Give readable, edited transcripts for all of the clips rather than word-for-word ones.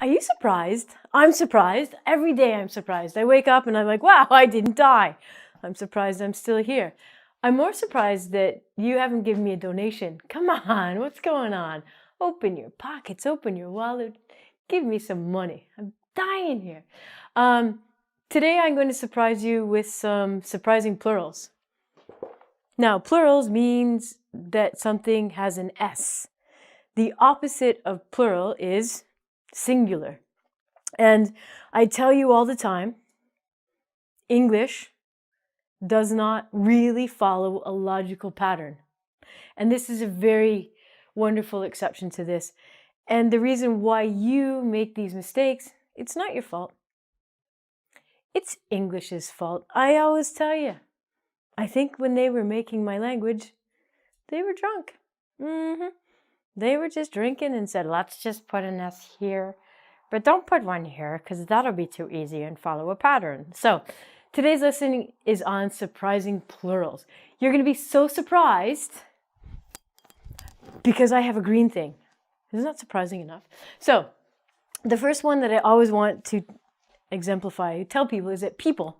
Are you surprised? I'm surprised. Every day I'm surprised. I wake up and I'm like, wow, I didn't die. I'm surprised I'm still here. I'm more surprised that you haven't given me a donation. Come on, what's going on? Open your pockets, open your wallet, give me some money. I'm dying here. Today I'm going to surprise you with some surprising plurals. Now, plurals means that something has an S. The opposite of plural is singular. And I tell you all the time, English does not really follow a logical pattern. And this is a very wonderful exception to this. And the reason why you make these mistakes, it's not your fault. It's English's fault. I always tell you. I think when they were making my language, they were drunk. They were just drinking and said, let's just put an S here. But don't put one here because that'll be too easy and follow a pattern. So today's lesson is on surprising plurals. You're going to be so surprised because I have a green thing. Isn't that surprising enough? So the first one that I always want to exemplify, tell people, is that people,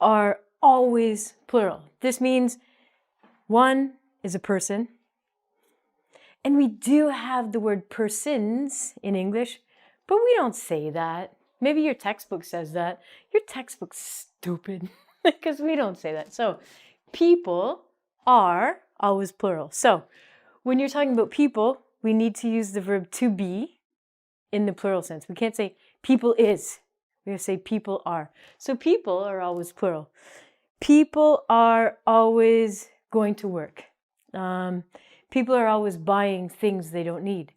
are always plural. This means one is a person. And we do have the word persons in English, but we don't say that. Maybe your textbook says that. Your textbook's stupid because we don't say that. So people are always plural. So when you're talking about people, we need to use the verb to be in the plural sense. We can't say people is. We have to say people are. So people are always plural. People are always going to work. People are always buying things they don't need.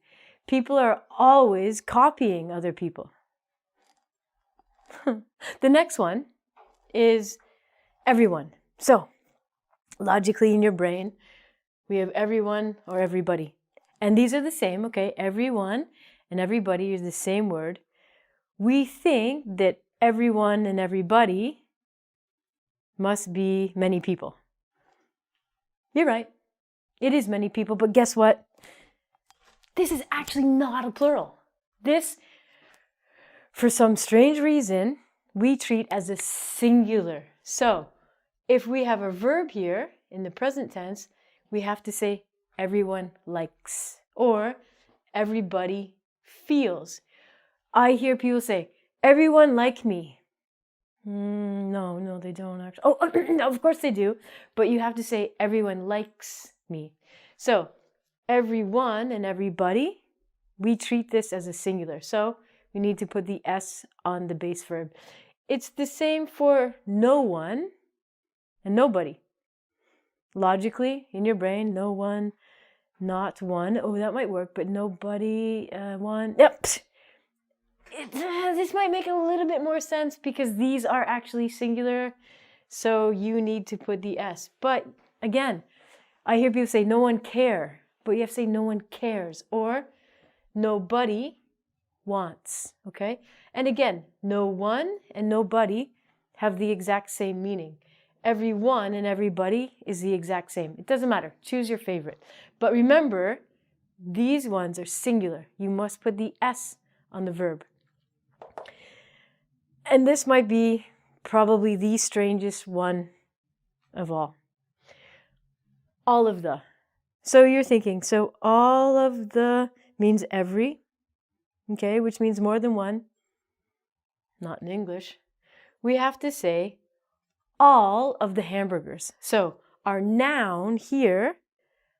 People are always copying other people. The next one is everyone. So, logically in your brain, we have everyone or everybody. And these are the same, okay? Everyone and everybody is the same word. We think that everyone and everybody must be many people. You're right. It is many people, but guess what? This is actually not a plural. This, for some strange reason, we treat as a singular. So, if we have a verb here in the present tense, we have to say everyone likes or everybody feels. I hear people say, everyone like me. No, they don't actually. Oh, of course they do, but you have to say everyone likes me. So everyone and everybody, we treat this as a singular. So we need to put the S on the base verb. It's the same for no one and nobody. Logically, in your brain, no one, not one. Oh, that might work, but nobody, one. Yep. This might make a little bit more sense because these are actually singular. So you need to put the S. But again, I hear people say no one care, but you have to say no one cares or nobody wants, okay? And again, no one and nobody have the exact same meaning. Everyone and everybody is the exact same. It doesn't matter. Choose your favorite. But remember, these ones are singular. You must put the S on the verb. And this might be probably the strangest one of all. All of the. So you're thinking, so all of the means every, okay, which means more than one. Not in English. We have to say all of the hamburgers. So our noun here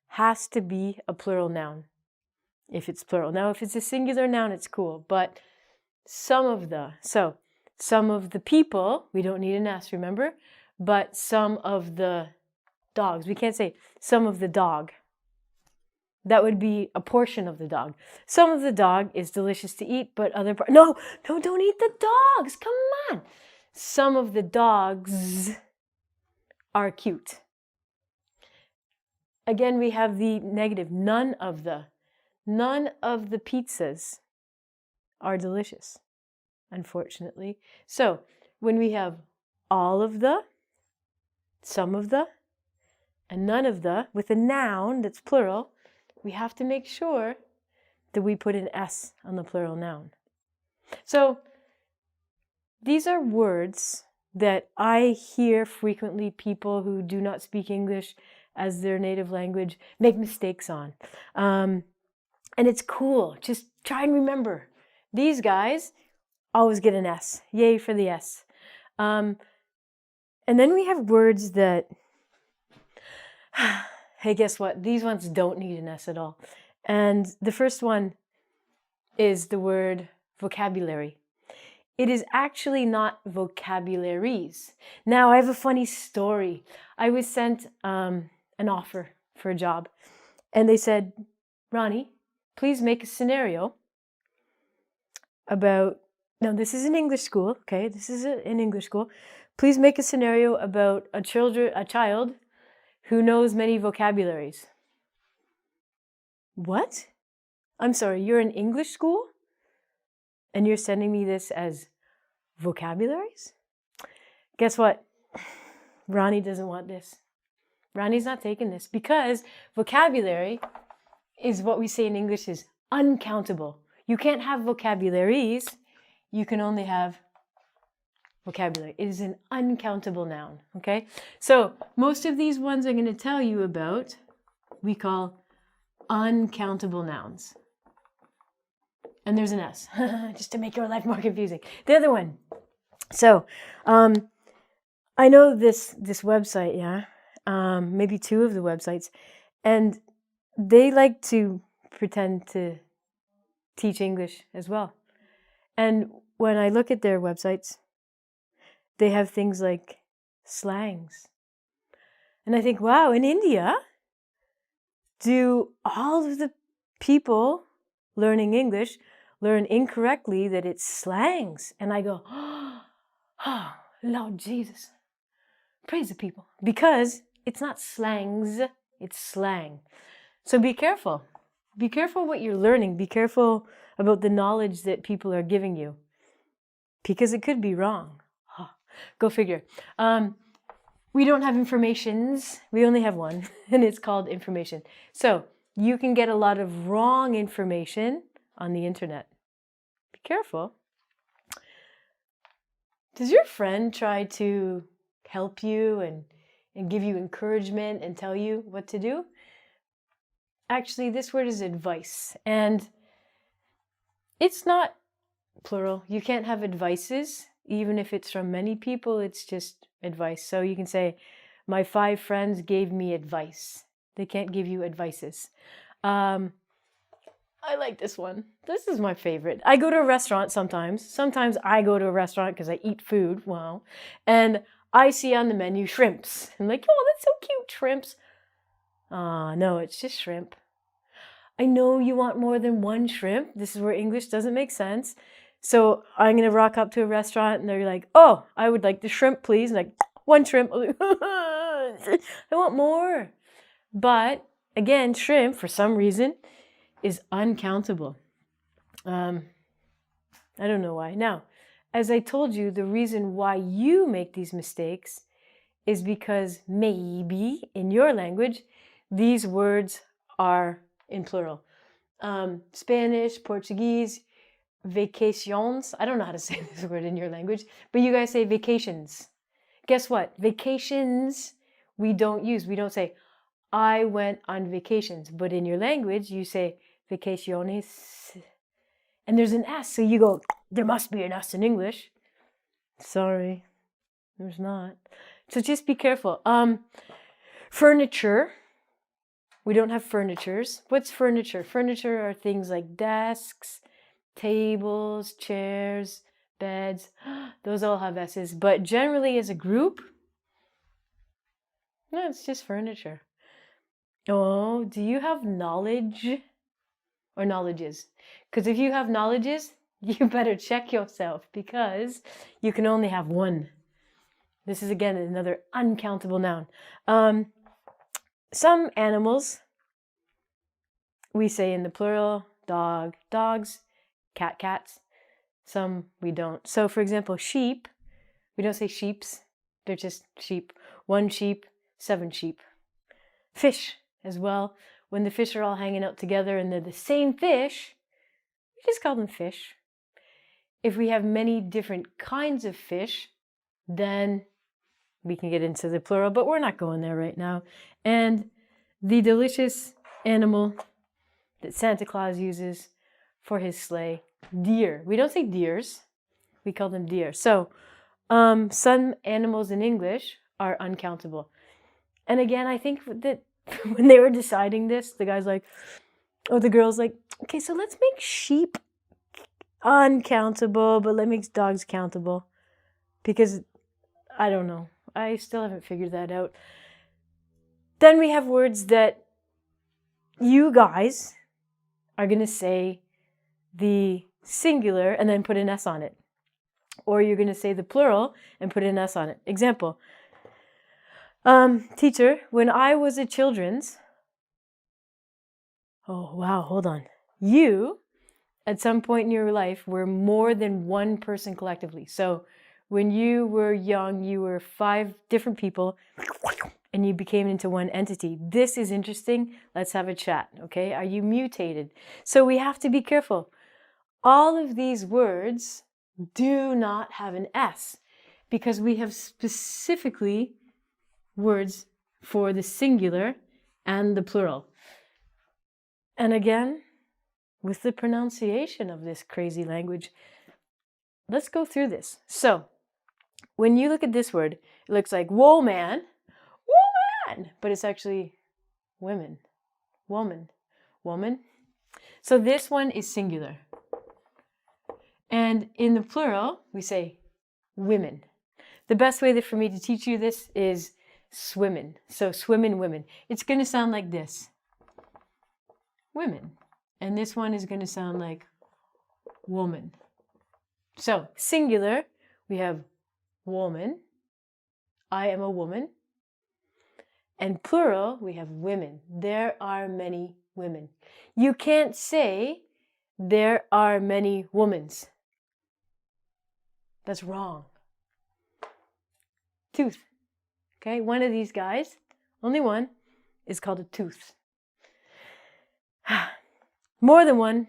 has to be a plural noun if it's plural. Now, if it's a singular noun, it's cool, but some of the. So some of the people, we don't need an S, remember? But some of the dogs. We can't say some of the dog. That would be a portion of the dog. Some of the dog is delicious to eat, but other parts... No, don't eat the dogs. Come on. Some of the dogs are cute. Again, we have the negative. None of the pizzas are delicious, unfortunately. So when we have all of the, some of the, and none of the, with a noun that's plural, we have to make sure that we put an S on the plural noun. So these are words that I hear frequently people who do not speak English as their native language make mistakes on. And it's cool. Just try and remember. These guys always get an S. Yay for the S. And then we have words that, hey, guess what? These ones don't need an S at all. And the first one is the word vocabulary. It is actually not vocabularies. Now, I have a funny story. I was sent an offer for a job, and they said, Ronnie, please make a scenario about, no, this is an English school, okay? This is an English school. Please make a scenario about a child who knows many vocabularies. What? I'm sorry, you're an English school? And you're sending me this as vocabularies? Guess what? Ronnie doesn't want this. Ronnie's not taking this because vocabulary is what we say in English is uncountable. You can't have vocabularies. You can only have vocabulary. It is an uncountable noun, okay? So most of these ones I'm going to tell you about, we call uncountable nouns. And there's an S, just to make your life more confusing. The other one. So, I know this website, yeah, maybe two of the websites, and they like to pretend to teach English as well. And when I look at their websites, they have things like slangs. And I think, wow, in India, do all of the people learning English learn incorrectly that it's slangs? And I go, oh, Lord Jesus, praise the people. Because it's not slangs, it's slang. So be careful. Be careful what you're learning. Be careful about the knowledge that people are giving you. Because it could be wrong. Oh, go figure. We don't have informations. We only have one, and it's called information. So you can get a lot of wrong information on the internet. Be careful. Does your friend try to help you and give you encouragement and tell you what to do? Actually, this word is advice, and it's not plural. You can't have advices, even if it's from many people, it's just advice. So you can say, my 5 friends gave me advice. They can't give you advices. I like this one. This is my favorite. I go to a restaurant sometimes. Sometimes I go to a restaurant because I eat food. Wow. And I see on the menu shrimps. I'm like, oh, that's so cute, shrimps. No, it's just shrimp. I know you want more than one shrimp. This is where English doesn't make sense. So I'm going to rock up to a restaurant and they're like, oh, I would like the shrimp, please. And like, 1 shrimp. I want more. But again, shrimp, for some reason, is uncountable. I don't know why. Now, as I told you, the reason why you make these mistakes is because maybe in your language, these words are in plural. Spanish, Portuguese, vacations. I don't know how to say this word in your language, but you guys say vacations. Guess what? Vacations we don't use. We don't say, I went on vacations. But in your language, you say vacaciones. And there's an S. So you go, there must be an S in English. Sorry, there's not. So just be careful. Furniture. We don't have furnitures. What's furniture? Furniture are things like desks, tables, chairs, beds. Those all have S's. But generally as a group, no, it's just furniture. Oh, do you have knowledge or knowledges? Because if you have knowledges, you better check yourself because you can only have one. This is, again, another uncountable noun. Some animals, we say in the plural, dog, dogs, cat, cats. Some we don't. So, for example, sheep, we don't say sheeps. They're just sheep. 1 sheep, 7 sheep. Fish as well. When the fish are all hanging out together and they're the same fish, we just call them fish. If we have many different kinds of fish, then we can get into the plural, but we're not going there right now. And the delicious animal that Santa Claus uses for his sleigh, deer. We don't say deers, we call them deer. So some animals in English are uncountable. And again, I think that when they were deciding this, the guy's like, or the girl's like, okay, so let's make sheep uncountable, but let's make dogs countable. Because, I don't know, I still haven't figured that out. Then we have words that you guys are going to say the singular and then put an S on it. Or you're going to say the plural and put an S on it. Example. Teacher, when I was a children's... Oh, wow, hold on. You, at some point in your life, were more than one person collectively. So when you were young, you were 5 different people and you became into one entity. This is interesting. Let's have a chat, okay? Are you mutated? So we have to be careful. All of these words do not have an S because we have specifically words for the singular and the plural. And again, with the pronunciation of this crazy language, let's go through this. So, when you look at this word, it looks like woman, but it's actually women, woman. So this one is singular. And in the plural, we say women. The best way for me to teach you this is swimmin'. So swimmin' women. It's going to sound like this. Women. And this one is going to sound like woman. So singular, we have woman. I am a woman. And plural, we have women. There are many women. You can't say there are many womans. That's wrong. Tooth. Okay, one of these guys, only one, is called a tooth. More than one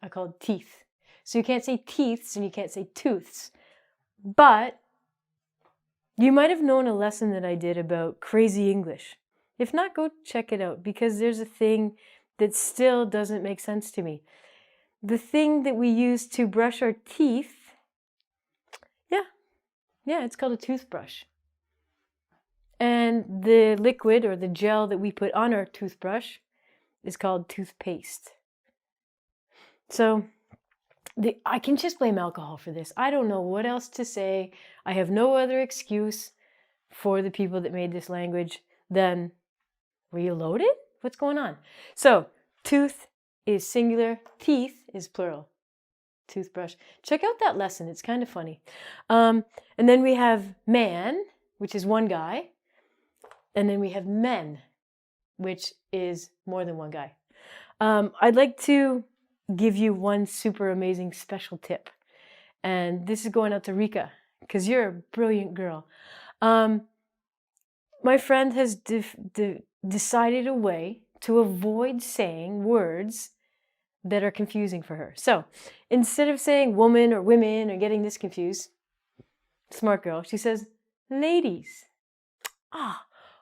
are called teeth. So you can't say teeths and you can't say tooths. But you might have known a lesson that I did about crazy English. If not, go check it out because there's a thing that still doesn't make sense to me. The thing that we use to brush our teeth, yeah, it's called a toothbrush. And the liquid or the gel that we put on our toothbrush is called toothpaste. So I can just blame alcohol for this. I don't know what else to say. I have no other excuse for the people that made this language than, were you loaded? What's going on? So tooth is singular, teeth is plural. Toothbrush. Check out that lesson. It's kind of funny. And then we have man, which is one guy. And then we have men, which is more than one guy. I'd like to give you one super amazing special tip. And this is going out to Rika, because you're a brilliant girl. My friend has decided a way to avoid saying words that are confusing for her. So instead of saying woman or women or getting this confused, smart girl, she says ladies.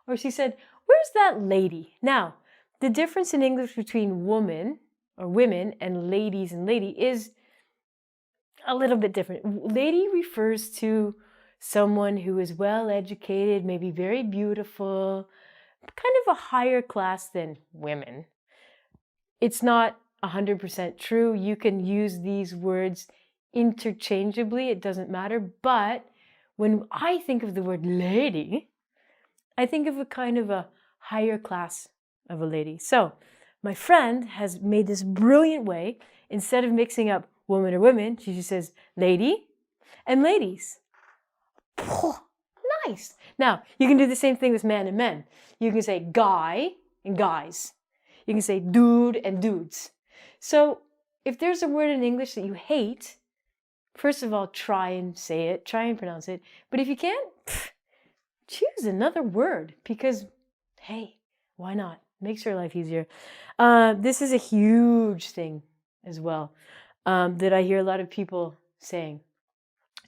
Or she said, where's that lady? Now, the difference in English between woman or women and ladies and lady is a little bit different. Lady refers to someone who is well educated, maybe very beautiful, kind of a higher class than women. It's not 100% true. You can use these words interchangeably. It doesn't matter. But when I think of the word lady, I think of a kind of a higher class of a lady. So my friend has made this brilliant way. Instead of mixing up woman or women, she just says lady and ladies. Nice. Now, you can do the same thing with man and men. You can say guy and guys. You can say dude and dudes. So if there's a word in English that you hate, first of all, try and say it, try and pronounce it. But if you can't, choose another word because, hey, why not? Makes your life easier. This is a huge thing as well, that I hear a lot of people saying.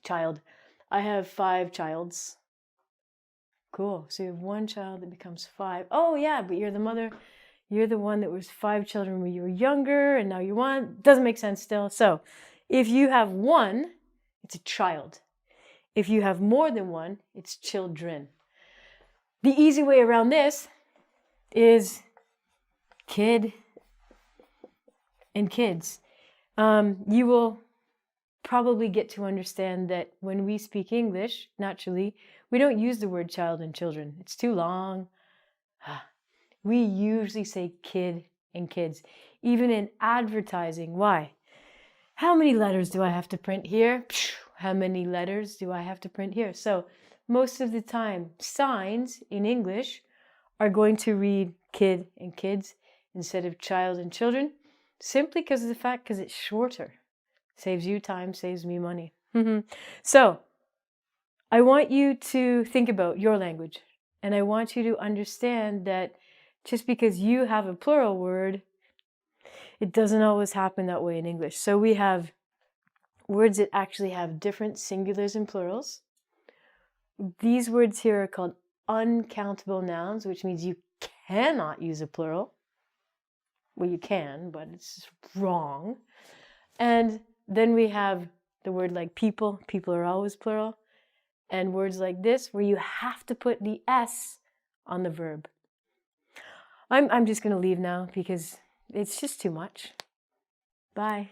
Child. I have 5 childs. Cool. So you have 1 child that becomes 5. Oh yeah, but you're the mother. You're the one that was 5 children when you were younger, and now you want. Doesn't make sense still. So if you have 1, it's a child. If you have more than 1, it's children. The easy way around this is kid and kids. You will probably get to understand that when we speak English, naturally, we don't use the word child and children. It's too long. We usually say kid and kids, even in advertising. Why? How many letters do I have to print here? How many letters do I have to print here? So most of the time, signs in English are going to read kid and kids instead of child and children, simply because of the fact because it's shorter. Saves you time, saves me money. So I want you to think about your language, and I want you to understand that just because you have a plural word, it doesn't always happen that way in English. So we have words that actually have different singulars and plurals. These words here are called uncountable nouns, which means you cannot use a plural. Well, you can, but it's wrong. And then we have the word like people. People are always plural. And words like this, where you have to put the S on the verb. I'm just going to leave now because it's just too much. Bye.